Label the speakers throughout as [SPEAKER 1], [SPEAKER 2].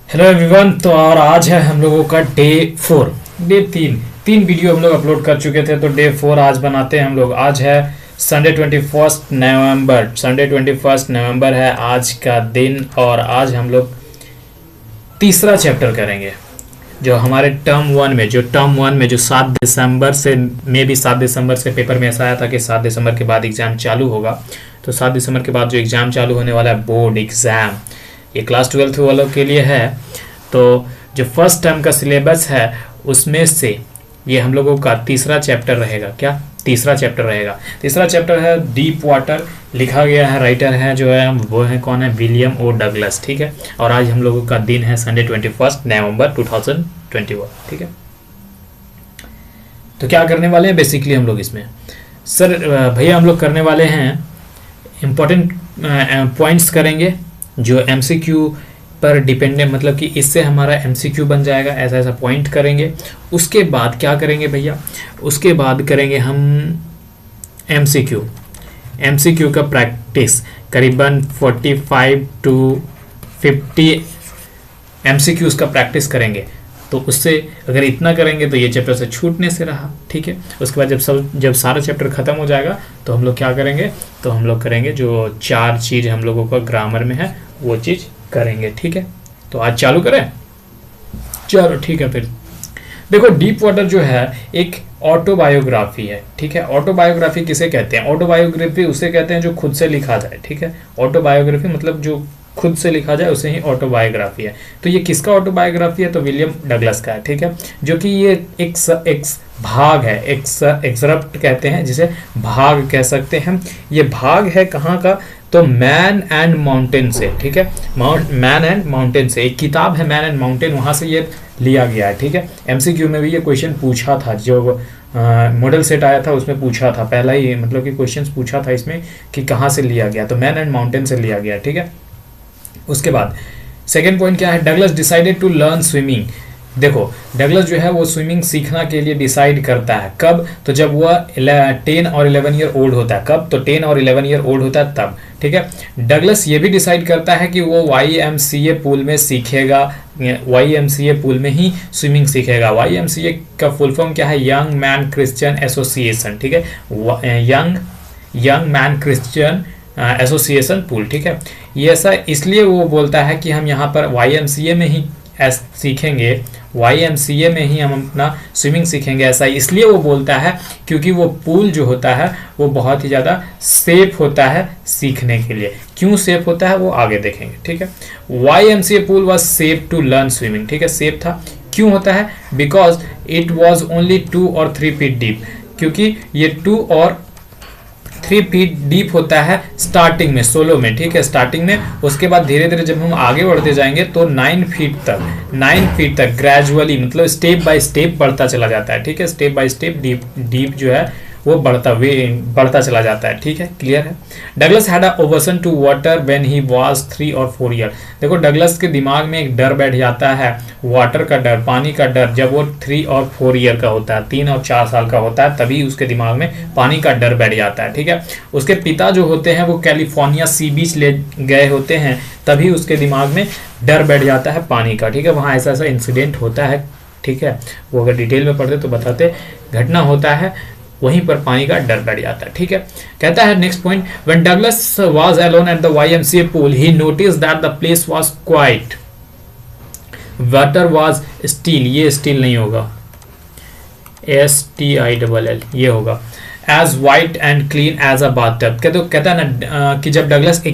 [SPEAKER 1] Hello everyone. तो और आज है हम लोगों का डे 4 वीडियो हम लोग अपलोड कर चुके थे। तो डे 4 आज बनाते हैं हम लोग। आज है संडे 21 नवंबर है आज का दिन। और आज हम लोग तीसरा चैप्टर करेंगे जो हमारे टर्म वन में जो 7 दिसंबर से 7 दिसंबर से पेपर में ऐसा आया था कि 7 दिसंबर के बाद एग्ज़ाम चालू होगा। तो 7 दिसंबर के बाद जो एग्ज़ाम चालू होने वाला है बोर्ड एग्ज़ाम, ये क्लास 12 वालों के लिए है। तो जो फर्स्ट टर्म का सिलेबस है उसमें से ये हम लोगों का तीसरा चैप्टर रहेगा। तीसरा चैप्टर है डीप वाटर। लिखा गया है, राइटर है जो है वो है कौन है, विलियम ओ डगलस। ठीक है। और आज हम लोगों का दिन है संडे 21 नवंबर 2021। ठीक है। तो क्या करने वाले हैं बेसिकली हम लोग इसमें, सर भैया हम लोग करने वाले हैं इम्पोर्टेंट पॉइंट्स करेंगे जो एमसीक्यू पर डिपेंडेंट, मतलब कि इससे हमारा एमसीक्यू बन जाएगा। ऐसा पॉइंट करेंगे। उसके बाद क्या करेंगे भैया, उसके बाद करेंगे हम एमसीक्यू का प्रैक्टिस। करीबन 45 to 50 एमसीक्यूज का प्रैक्टिस करेंगे। तो उससे अगर इतना करेंगे तो ये चैप्टर से छूटने से रहा। ठीक है। उसके बाद जब सारा चैप्टर खत्म हो जाएगा तो हम लोग क्या करेंगे, तो हम लोग करेंगे जो 4 चीज़ हम लोगों का ग्रामर में है वो चीज़ करेंगे। ठीक है। तो आज चालू करें। चलो ठीक है। फिर देखो, डीप वाटर जो है एक ऑटोबायोग्राफी है। ठीक है। ऑटोबायोग्राफी किसे कहते हैं? ऑटोबायोग्राफी उसे कहते हैं जो खुद से लिखा जाए। ठीक है। ऑटोबायोग्राफी मतलब जो खुद से लिखा जाए उसे ही ऑटोबायोग्राफी है। तो ये किसका ऑटोबायोग्राफी है? तो विलियम डगलस का है। ठीक है। जो कि ये एक भाग है, एक्सरप्ट कहते हैं जिसे, भाग कह सकते हैं। ये भाग है कहाँ का? तो मैन एंड माउंटेन से। ठीक है। मैन एंड माउंटेन से एक किताब है, मैन एंड माउंटेन, वहाँ से ये लिया गया है। ठीक है। एमसीक्यू में भी ये क्वेश्चन पूछा था, जो मॉडल सेट आया था उसमें पूछा था, पहला ही मतलब कि क्वेश्चन पूछा था इसमें कि कहाँ से लिया गया। तो मैन एंड माउंटेन से लिया गया। ठीक है। उसके बाद सेकेंड पॉइंट क्या है? Douglas decided to learn swimming. देखो, डगलस जो है वो स्विमिंग सीखना के लिए डिसाइड करता है। कब? तो जब वह 10 और 11 ईयर ओल्ड होता है। कब? तो 10 और 11 ईयर ओल्ड होता है तब। ठीक है। डगलस ये भी डिसाइड करता है कि वो YMCA पूल में सीखेगा, YMCA पूल में ही स्विमिंग सीखेगा। YMCA का फुल फॉर्म क्या है? Young man Christian association. ठीक है। Young man Christian association pool. ठीक है। ये ऐसा इसलिए वो बोलता है कि हम यहाँ पर YMCA में ही सीखेंगे, YMCA में ही हम अपना स्विमिंग सीखेंगे। ऐसा इसलिए वो बोलता है क्योंकि वो पूल जो होता है वो बहुत ही ज़्यादा सेफ होता है सीखने के लिए। क्यों सेफ होता है वो आगे देखेंगे। ठीक है। YMCA pool was safe to learn swimming. ठीक है। सेफ था, क्यों होता है? बिकॉज इट वॉज ओनली 2 और 3 फीट डीप। क्योंकि ये 2 और 3 फीट डीप होता है स्टार्टिंग में, सोलो में। ठीक है। स्टार्टिंग में। उसके बाद धीरे धीरे जब हम आगे बढ़ते जाएंगे तो 9 फीट तक ग्रेजुअली, मतलब स्टेप बाय स्टेप बढ़ता चला जाता है। ठीक है। स्टेप बाय स्टेप डीप जो है वो बढ़ता चला जाता है। ठीक है। क्लियर है। Douglas had a aversion to water when he was 3 और 4 ईयर। देखो, डगलस के दिमाग में एक डर बैठ जाता है, वाटर का डर, पानी का डर, जब वो 3 और 4 ईयर का होता है, 3 और 4 साल का होता है, तभी उसके दिमाग में पानी का डर बैठ जाता है। ठीक है। उसके पिता जो होते हैं वो कैलिफोर्निया सी बीच ले गए होते हैं, तभी उसके दिमाग में डर बैठ जाता है पानी का। ठीक है। वहाँ ऐसा इंसिडेंट होता है। ठीक है। वो अगर डिटेल में पढ़ते तो बताते, घटना होता है, वहीं पर पानी का डर बैठ जाता है। ठीक है। कहता है next point, when Douglas was alone at the YMCA pool he noticed that the place was quiet, water was still, ये स्टील नहीं होगा, STILL ये होगा, as white and clean as a bathtub. कहता है ना कि जब डगलस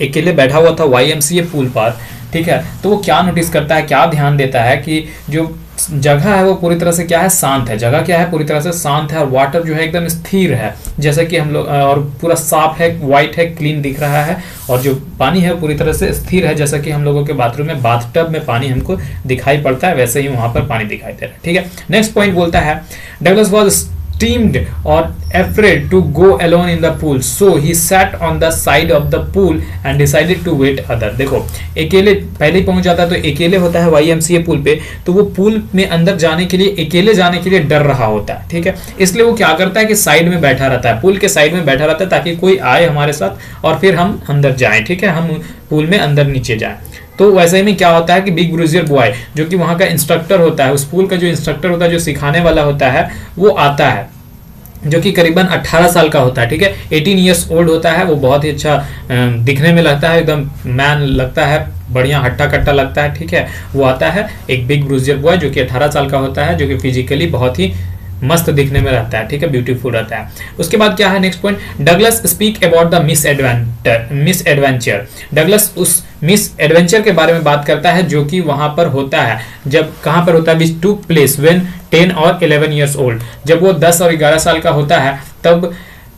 [SPEAKER 1] अकेले बैठा हुआ था YMCA पूल पर, ठीक है, तो वो क्या नोटिस करता है, क्या ध्यान देता है कि जो जगह है वो पूरी तरह से क्या है, शांत है। जगह क्या है, पूरी तरह से शांत है, और वाटर जो है एकदम स्थिर है, जैसे कि हम लोग, और पूरा साफ है, वाइट है, क्लीन दिख रहा है, और जो पानी है पूरी तरह से स्थिर है, जैसा कि हम लोगों के बाथरूम में बाथटब में पानी हमको दिखाई पड़ता है, वैसे ही वहां पर पानी दिखाई दे रहा है। ठीक है। नेक्स्ट पॉइंट बोलता है, Douglas was steamed or afraid to go alone in the pool, so he sat on the side of the pool and decided to wait other। देखो, अकेले पहले ही पहुंच जाता है, तो अकेले होता है YMCA पूल पे, तो वो पूल में अंदर जाने के लिए, अकेले जाने के लिए डर रहा होता है। ठीक है। इसलिए वो क्या करता है कि साइड में बैठा रहता है, पूल के साइड में बैठा रहता है, ताकि कोई आए हमारे साथ और फिर हम अंदर जाएं। ठीक है। हम पूल में अंदर नीचे जाएं। तो वैसे में क्या होता है कि बिग ब्रूजियर बॉय जो कि वहाँ का इंस्ट्रक्टर होता है, उस पूल का जो इंस्ट्रक्टर होता है, जो सिखाने वाला होता है, वो आता है, जो कि करीबन 18 साल का होता है, ठीक है। 18 ईयर्स ओल्ड होता है, वो बहुत ही अच्छा दिखने में लगता है, एकदम मैन लगता है, बढ़िया हट्टा कट्टा लगता है, ठीक है। वो आता है एक बिग ब्रूजियर बॉय जो कि 18 साल का होता है, जो कि फिजिकली बहुत ही मस्त दिखने में रहता है, ठीक है, ब्यूटीफुल रहता है। उसके बाद क्या है next point, Douglas speak about the miss adventure. Douglas उस मिस एडवेंचर के बारे में बात करता है जो कि वहां पर होता है, जब कहां पर होता है, विच टुक प्लेस व्हेन 10 और 11 ईयर्स ओल्ड, जब वो 10 और 11 साल का होता है, तब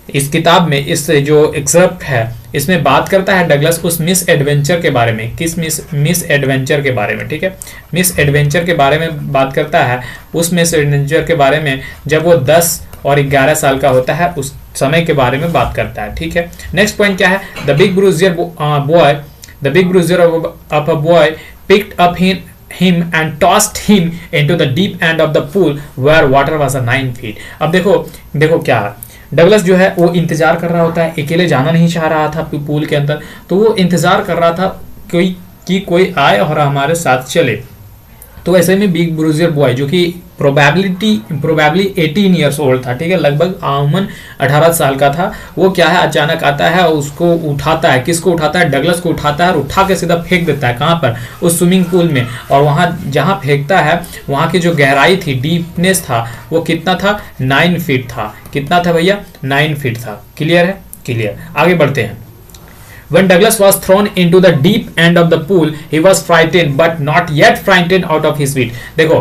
[SPEAKER 1] इस किताब में इस जो एक्सेप्ट है इसमें बात करता है डगलस उस मिस एडवेंचर के बारे में। किस मिस एडवेंचर के बारे में, ठीक है, मिस एडवेंचर के बारे में बात करता है, उस मिस एडवेंचर के बारे में जब वो 10 और 11 साल का होता है, उस समय के बारे में बात करता है, ठीक है। नेक्स्ट पॉइंट क्या है, the big bruiser of a boy picked up him and tossed him into the deep end of the pool where water was 9 feet। अब देखो क्या है, डगलस जो है वो इंतजार कर रहा होता है, अकेले जाना नहीं चाह रहा था पूल के अंदर, तो वो इंतजार कर रहा था कोई आए और हमारे साथ चले। तो ऐसे में बिग ब्रूजियर बॉय जो कि प्रोबेबली 18 ईयर्स ओल्ड था, ठीक है, लगभग आमन 18 साल का था, वो क्या है अचानक आता है और उसको उठाता है। किसको उठाता है, डगलस को उठाता है और उठा के सीधा फेंक देता है, कहाँ पर, उस स्विमिंग पूल में। और वहाँ जहाँ फेंकता है वहाँ की जो गहराई थी, डीपनेस था, वो कितना था, 9 फीट था। कितना था भैया, 9 फीट था। क्लियर है, क्लियर। आगे बढ़ते हैं। When Douglas was thrown into the deep end of the pool, he was frightened, but not yet frightened out of his feet। देखो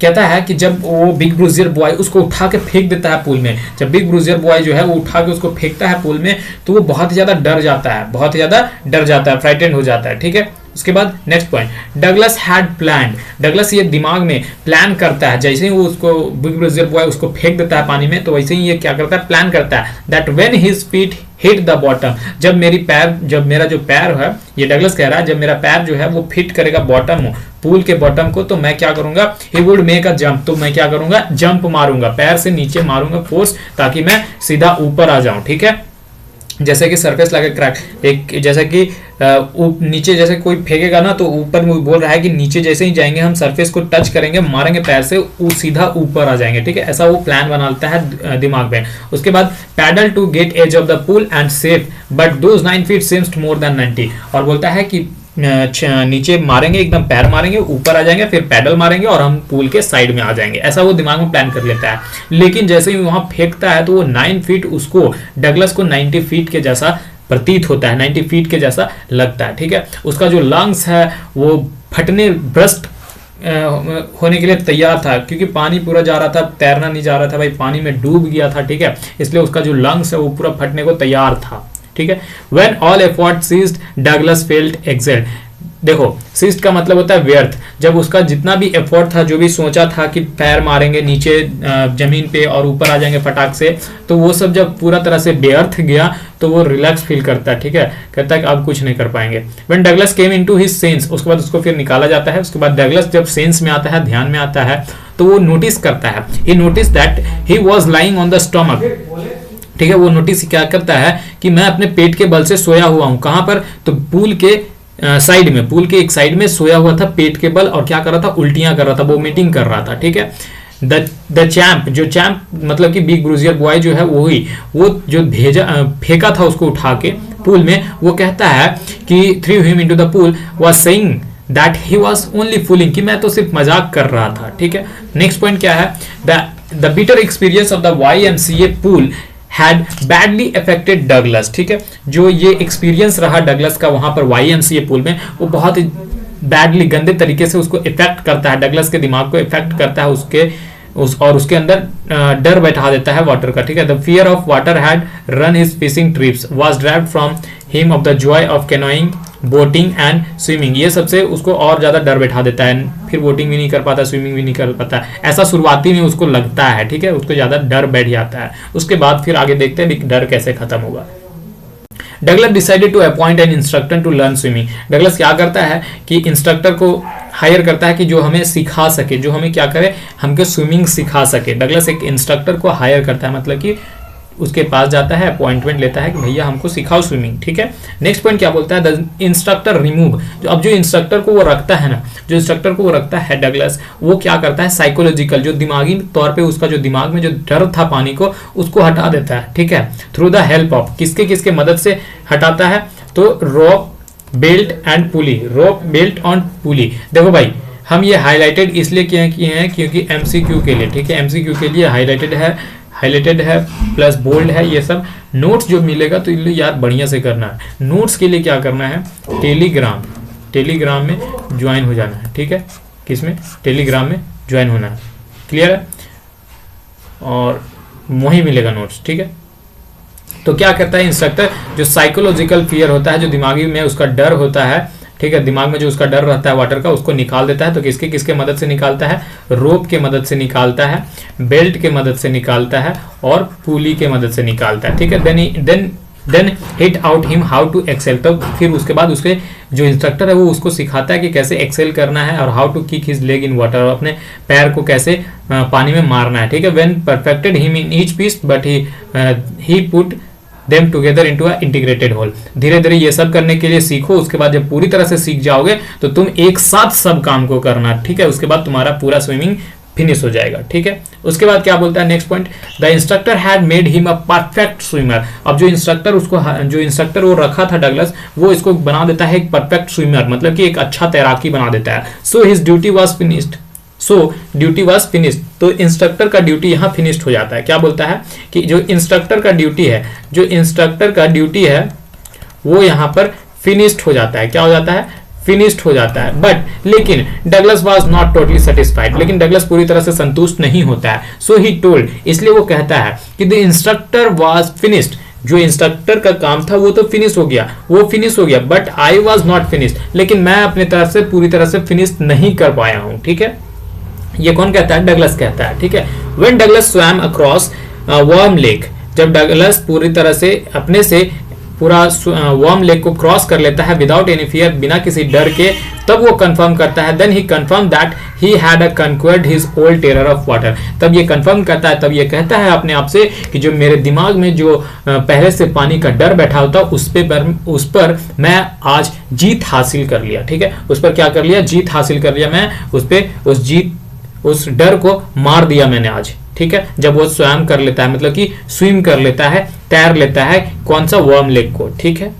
[SPEAKER 1] कहता है कि जब वो बिग ब्रूजियर बॉय उसको उठा के फेंक देता है पूल में, जब बिग ब्रूजियर बॉय जो है वो उठा के उसको फेंकता है पूल में, तो वो बहुत ही ज्यादा डर जाता है, फ्राइटेंड हो जाता है, ठीक है। उसके बाद next point, Douglas had plan. Douglas ये दिमाग में प्लान करता है, जैसे ही वो उसको बिग ब्रूजियर बॉय उसको फेंक देता है पानी में, तो वैसे ही ये क्या करता है, प्लान करता है, that when his feet hit the bottom, जब मेरा जो पैर है, ये डगलस कह रहा है, जब मेरा पैर जो है वो फिट करेगा बॉटम पूल के बॉटम को, तो मैं क्या करूंगा, he would make a jump, तो मैं क्या करूंगा, जंप मारूंगा, पैर से नीचे मारूंगा फोर्स, ताकि मैं सीधा ऊपर आ जाऊं, ठीक है। जैसे कि सरफेस लगे क्रैक, एक जैसे कि नीचे जैसे कोई फेंकेगा ना, तो ऊपर में बोल रहा है कि नीचे जैसे ही जाएंगे हम सरफेस को टच करेंगे, मारेंगे पैर से, वो सीधा ऊपर आ जाएंगे, ठीक है। ऐसा वो प्लान बनाता है दिमाग में। उसके बाद paddle to get edge of the pool and safe, but those 9 feet seems more than 90। और बोलता है कि नीचे मारेंगे, एकदम पैर मारेंगे, ऊपर आ जाएंगे, फिर पैडल मारेंगे और हम पूल के साइड में आ जाएंगे, ऐसा वो दिमाग में प्लान कर लेता है। लेकिन जैसे ही वहां फेंकता है, तो वो 9 फीट उसको, डगलस को 90 फीट के जैसा प्रतीत होता है, 90 फीट के जैसा लगता है, ठीक है। उसका जो लंग्स है वो फटने, ब्रस्ट होने के लिए तैयार था, क्योंकि पानी पूरा जा रहा था, तैरना नहीं जा रहा था भाई, पानी में डूब गया था, ठीक है। इसलिए उसका जो लंग्स है वो पूरा फटने को तैयार था, ठीक है। When all effort ceased, Douglas felt exhausted। देखो, सीस्ट का मतलब होता है व्यर्थ। जब उसका जितना भी एफर्ट था, जो भी सोचा था कि पैर मारेंगे नीचे जमीन पे और ऊपर आ जाएंगे फटाक से, तो वो सब जब पूरा तरह से व्यर्थ गया, तो वो रिलैक्स फील करता है, ठीक है। कहता है कि अब कुछ नहीं कर पाएंगे। When Douglas came into his sense, उसके बाद उसको फिर निकाला जाता है। उसके बाद डगलस जब सेंस में आता है, ध्यान में आता है, तो वो नोटिस करता है, he noticed that he was lying on the stomach, ठीक है। वो नोटिस क्या करता है कि मैं अपने पेट के बल से सोया हुआ हूं। कहां पर, तो पूल के साइड में, पूल के एक साइड में सोया हुआ था पेट के बल, और क्या कर रहा था, उल्टियां कर रहा था, वोमिटिंग कर रहा था, ठीक है। द चैंप, जो चैंप मतलब कि बिग ब्रूजियर बॉय जो है वो जो फेंका था उसको उठा के पूल में, वो कहता है कि through him into the pool was saying that he was only fooling, कि मैं तो सिर्फ मजाक कर रहा था, ठीक है। नेक्स्ट पॉइंट क्या है, the bitter experience of the YMCA pool had badly affected Douglas, ठीक है। जो ये एक्सपीरियंस रहा डगलस का वहां पर YMCA पूल में, वो बहुत ही बैडली, गंदे तरीके से उसको इफेक्ट करता है, डगलस के दिमाग को इफेक्ट करता है, और उसके अंदर डर बैठा देता है वाटर का, ठीक है। The fear of water had run his fishing trips, was derived from him of the Joy of canoeing, boating and swimming. ये सबसे उसको और ज्यादा डर बैठा देता है, फिर बोटिंग भी नहीं कर पाता, स्विमिंग भी नहीं कर पाता, ऐसा शुरुआती में उसको लगता है, ठीक है। उसको ज्यादा डर बैठ जाता है। उसके बाद फिर आगे देखते हैं कि डर कैसे खत्म होगा। Douglas decided to appoint an instructor to learn swimming. Douglas क्या करता है कि इंस्ट्रक्टर को हायर करता है कि जो हमें सिखा सके, जो हमें क्या करे, हमको स्विमिंग सिखा सके। डगलस एक इंस्ट्रक्टर को हायर करता है, मतलब कि उसके पास जाता है, अपॉइंटमेंट लेता है कि भैया हमको सिखाओ स्विमिंग, ठीक है। नेक्स्ट पॉइंट क्या बोलता है, द इंस्ट्रक्टर रिमूव, अब जो इंस्ट्रक्टर को वो रखता है ना, जो इंस्ट्रक्टर को वो रखता है डगलस, वो क्या करता है, साइकोलॉजिकल, जो दिमागी तौर पे उसका जो दिमाग में जो डर था पानी को, उसको हटा देता है, ठीक है। थ्रू द हेल्प ऑफ, किसके किसके मदद से हटाता है, तो rope, belt and pulley, rope, belt और पुली। देखो भाई, हम ये हाईलाइटेड इसलिए किए हैं क्योंकि एमसीक्यू के लिए, ठीक है, एमसीक्यू के लिए हाईलाइटेड है प्लस बोल्ड है। ये सब नोट्स जो मिलेगा तो यार बढ़िया से करना है। नोट्स के लिए क्या करना है, टेलीग्राम में ज्वाइन हो जाना है, ठीक है, किसमें, टेलीग्राम में ज्वाइन होना है, क्लियर है, और वही मिलेगा नोट्स, ठीक है। तो क्या करता है इंस्ट्रक्टर, जो साइकोलॉजिकल फियर होता है, जो दिमागी में उसका डर होता है, ठीक है, दिमाग में जो उसका डर रहता है वाटर का, उसको निकाल देता है। तो किसके किसके मदद से निकालता है, रोप के मदद से निकालता है, बेल्ट के मदद से निकालता है और पुली के मदद से निकालता है, ठीक है। Then hit out him how to exhale, तो फिर उसके बाद उसके जो इंस्ट्रक्टर है वो उसको सिखाता है कि कैसे एक्सेल करना है और how to kick his leg in water, और अपने पैर को कैसे पानी में मारना है, ठीक है। When perfected him in each piece but he put them together into a integrated whole. धीरे धीरे ये सब करने के लिए सीखो, उसके बाद जब पूरी तरह से सीख जाओगे तो तुम एक साथ सब काम को करना, ठीक है। उसके बाद तुम्हारा पूरा स्विमिंग फिनिश हो जाएगा, ठीक है। उसके बाद क्या बोलता है next point, the instructor had made him a perfect swimmer. अब जो इंस्ट्रक्टर वो रखा था डगलस, वो इसको बना देता है एक परफेक्ट स्विमर, मतलब कि एक अच्छा तैराकी बना देता है। So his duty was finished, तो इंस्ट्रक्टर का ड्यूटी यहाँ फिनिश्ड हो जाता है। क्या बोलता है कि जो इंस्ट्रक्टर का ड्यूटी है वो यहाँ पर फिनिश्ड हो जाता है। क्या हो जाता है, फिनिश्ड हो जाता है। बट लेकिन Douglas was not totally satisfied, लेकिन डगलस पूरी तरह से संतुष्ट नहीं होता है। सो ही टोल्ड, इसलिए वो कहता है कि द इंस्ट्रक्टर वाज फिनिश्ड, जो इंस्ट्रक्टर का काम था वो तो फिनिश हो गया, but I was not finished, लेकिन मैं अपनी तरफ से पूरी तरह से फिनिश नहीं कर पाया हूं, ठीक है। ये कौन कहता है, डगलस कहता है, ठीक है। When Douglas swum across worm lake, जब डगलस पूरी तरह से अपने से पूरा वर्म लेक को क्रॉस कर लेता है विदाउट एनी फियर, बिना किसी डर के, तब वो कंफर्म करता है, then he confirm that he had conquered his old terror of water. तब ये कंफर्म करता है, तब ये कहता है अपने आप से कि जो मेरे दिमाग में जो पहले से पानी का डर बैठा होता उस पर मैं आज जीत हासिल कर लिया, ठीक है। उस पर क्या कर लिया, जीत हासिल कर लिया, मैं उस डर को मार दिया मैंने आज, ठीक है। जब वो स्वयं कर लेता है, मतलब कि स्विम कर लेता है, तैर लेता है, कौन सा, वर्म लेक को, ठीक है।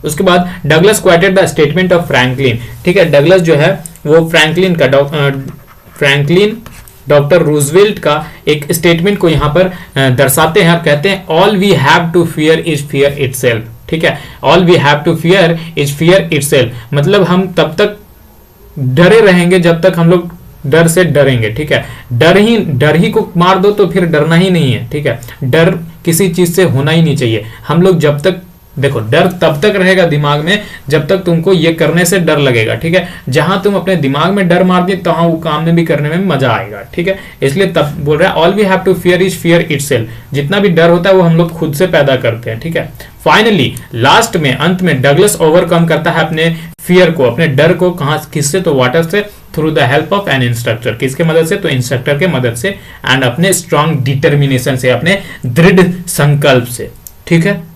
[SPEAKER 1] उसके बाद Douglas quoted the statement of Franklin, ठीक है। डगलस जो है वो फ्रैंकलिन डॉक्टर रूजवेल्ट का एक स्टेटमेंट को यहाँ पर दर्शाते हैं और कहते हैं, all we have to fear is fear itself, ठीक है। All we have to fear is fear itself, मतलब हम तब तक डरे रहेंगे जब तक हम लोग डर से डरेंगे, ठीक है। डर ही को मार दो तो फिर डरना ही नहीं है, ठीक है। डर किसी चीज से होना ही नहीं चाहिए। हम लोग जब तक, देखो, डर तब तक रहेगा दिमाग में जब तक तुमको ये करने से डर लगेगा, ठीक है। जहां तुम अपने दिमाग में डर मार दिए तो वहां वो काम में भी करने में मजा आएगा, ठीक है। इसलिए तब बोल रहा है, all we have to fear is fear itself. जितना भी डर होता है वो हम लोग खुद से पैदा करते हैं, ठीक है। फाइनली लास्ट में, अंत में डगलस ओवरकम करता है अपने फियर को, अपने डर को, कहां, किससे, तो वाटर से, through the help of N instructor. किसके मदद से, तो इंस्ट्रक्टर के मदद से, एंड अपने स्ट्रॉन्ग डिटर्मिनेशन से, अपने दृढ़ संकल्प से, ठीक है।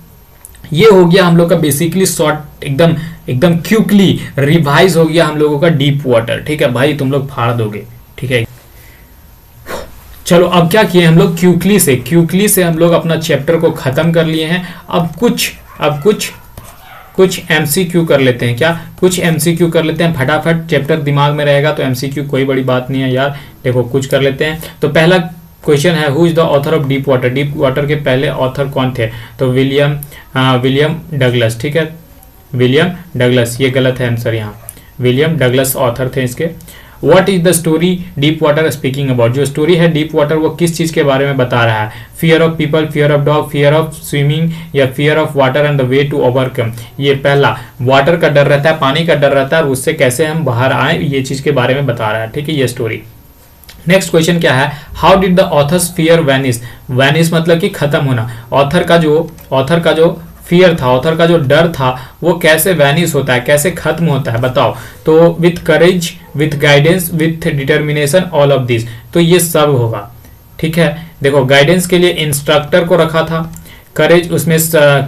[SPEAKER 1] ये हो गया हम लोग का बेसिकली शॉर्ट, एकदम क्विकली रिवाइज हो गया हम लोगों का डीप वाटर, ठीक है। भाई तुम लोग फाड़ दोगे, ठीक है। चलो अब क्या किए हम लोग, क्विकली से हम लोग अपना चैप्टर को खत्म कर लिए हैं। अब कुछ एमसीक्यू कर लेते हैं। क्या, कुछ एमसीक्यू कर लेते हैं फटाफट, चैप्टर दिमाग में रहेगा तो एमसीक्यू कोई बड़ी बात नहीं है यार। देखो कुछ कर लेते हैं। तो पहला क्वेश्चन है, who is the author of deep water. Deep water के पहले ऑथर कौन थे, तो विलियम डगलस, ठीक है। विलियम डगलस, ये गलत है आंसर यहाँ, विलियम डगलस ऑथर थे इसके। What is the story deep water speaking about. जो स्टोरी है डीप वाटर वो किस चीज के बारे में बता रहा है, fear of people, fear of dog, fear of swimming, या fear of water and the way to overcome. ये पहला, वाटर का डर रहता है, पानी का डर रहता है, और उससे कैसे हम बाहर आए, ये चीज के बारे में बता रहा है, ठीक है, ये स्टोरी। नेक्स्ट क्वेश्चन क्या है, how did the author's fear vanish. Vanish मतलब कि खत्म होना। ऑथर का जो फियर था, ऑथर का जो डर था, वो कैसे वैनिश होता है, कैसे खत्म होता है, बताओ। तो with courage, with guidance, with determination, all of this. तो ये सब होगा, ठीक है। देखो गाइडेंस के लिए इंस्ट्रक्टर को रखा था, करेज, उसमें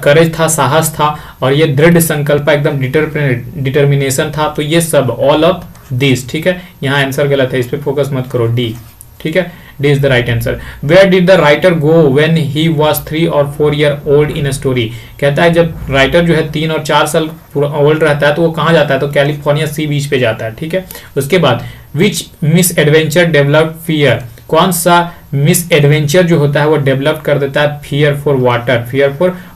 [SPEAKER 1] करेज था, साहस था, और ये दृढ़ संकल्प एकदम डिटर्मिनेशन था। तो ये सब ऑल ऑफ दिस, ठीक है। यहाँ आंसर गलत है, इस पे फोकस मत करो, डी, ठीक है, D is the right answer. Where did the writer go when he was 3 और 4 year old in a story. कहता है जब राइटर जो है 3 और 4 साल ओल्ड रहता है तो वो कहाँ जाता है, तो कैलिफोर्निया सी बीच पे जाता है, ठीक है। उसके बाद विच मिस एडवेंचर डेवलप्ड फियर, कौन सा मिस एडवेंचर जो होता है वो डेवलप कर देता है fear for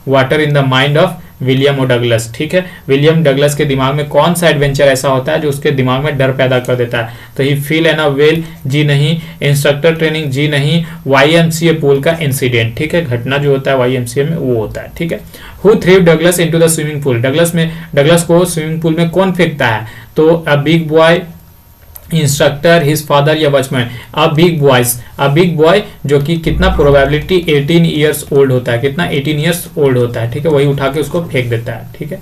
[SPEAKER 1] water in the mind of William O Douglas, ठीक है। विलियम डगलस के दिमाग में कौन सा एडवेंचर ऐसा होता है जो उसके दिमाग में डर पैदा कर देता है, तो ही फील एन अ वेल, जी नहीं, इंस्ट्रक्टर ट्रेनिंग, जी नहीं, YMCA पूल का इंसिडेंट, ठीक है, घटना जो होता है YMCA में वो होता है, ठीक है। Who threw Douglas into the swimming pool, Douglas को स्विमिंग पूल में कौन फेंकता है, तो a big boy, instructor, his father या वॉचमैन। अ बिग बॉय जो कि कितना प्रोबेबिलिटी 18 ईयर्स ओल्ड होता है, कितना 18 ईयर्स ओल्ड होता है, ठीक है, वही उठा के उसको फेंक देता है, ठीक है।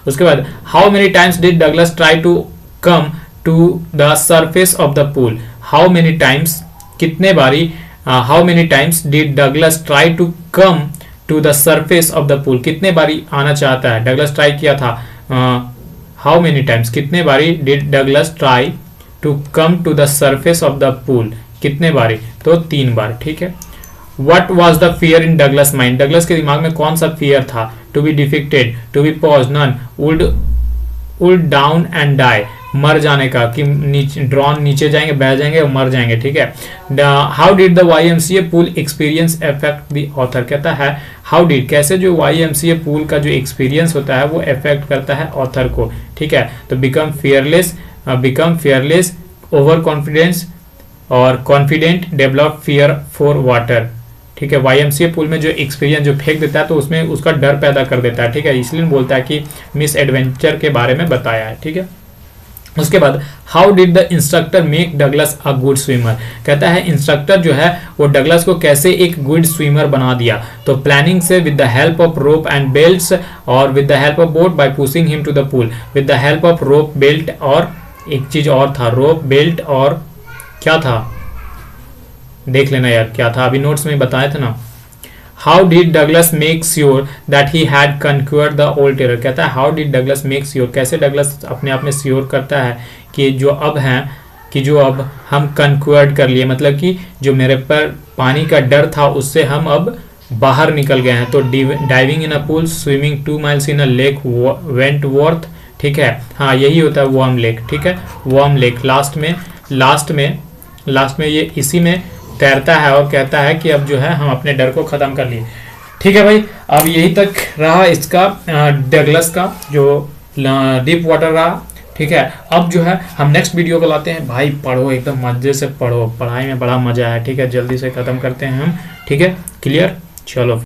[SPEAKER 1] उसके बाद how many times did Douglas try to come to the surface of the pool, how many times, कितने बारी, how many times did Douglas try to come to the surface of the pool, कितने बारी आना चाहता है, Douglas try किया था, how many times, कितने बारी did Douglas try to come to the surface of the pool, कितने बारी, तो 3 बार, ठीक है। What was the fear in Douglas mind, Douglas के दिमाग में कौन सा फियर था, to be defected, to be pause, none, would down and die, मर जाने का, कि ड्रॉन नीचे जाएंगे, बह जाएंगे और मर जाएंगे, ठीक है। How did the YMCA pool experience affect the author, कहता है हाउ डिड, कैसे जो YMCA पूल का जो एक्सपीरियंस होता है वो अफेक्ट करता है ऑथर को, ठीक है। तो बिकम फियरलेस, ओवर कॉन्फिडेंस और confident, develop fear for water, ठीक है। YMCA पूल में जो एक्सपीरियंस जो फेंक देता है तो उसमें उसका डर पैदा कर देता है, ठीक है, इसलिए बोलता है कि मिस एडवेंचर के बारे में बताया है, ठीक है। उसके बाद how did the instructor make Douglas a good swimmer, कहता है इंस्ट्रक्टर जो है वो डगलस को कैसे एक गुड स्विमर बना दिया, तो प्लानिंग से, with the help of rope and belts, और with the help of boat by pushing him to the pool, with the help of rope, belt, और एक चीज और था, रोप, बेल्ट, और क्या था, देख लेना यार क्या था, अभी नोट्स में बताए थे ना। How did Douglas make sure that he had conquered the old terror, कहता है how did Douglas make sure, कैसे डगलस अपने आप में श्योर करता है कि जो अब हैं, कि जो अब हम कन्क्यूर्ड कर लिए, मतलब कि जो मेरे पर पानी का डर था उससे हम अब बाहर निकल गए हैं। तो डाइविंग इन अ पूल, स्विमिंग 2 miles इन अ लेक वेंटवर्थ, ठीक है, हाँ यही होता है वार्म लेक, ठीक है, वार्म लेक। लास्ट में ये इसी में तैरता है और कहता है कि अब जो है हम अपने डर को ख़त्म कर लिए, ठीक है भाई। अब यही तक रहा इसका डगलस का जो डीप वाटर रहा, ठीक है। अब जो है हम नेक्स्ट वीडियो को लाते हैं, भाई पढ़ो एकदम मजे से पढ़ो, पढ़ाई में बड़ा मजा है, ठीक है, जल्दी से ख़त्म करते हैं हम, ठीक है, क्लियर, चलो।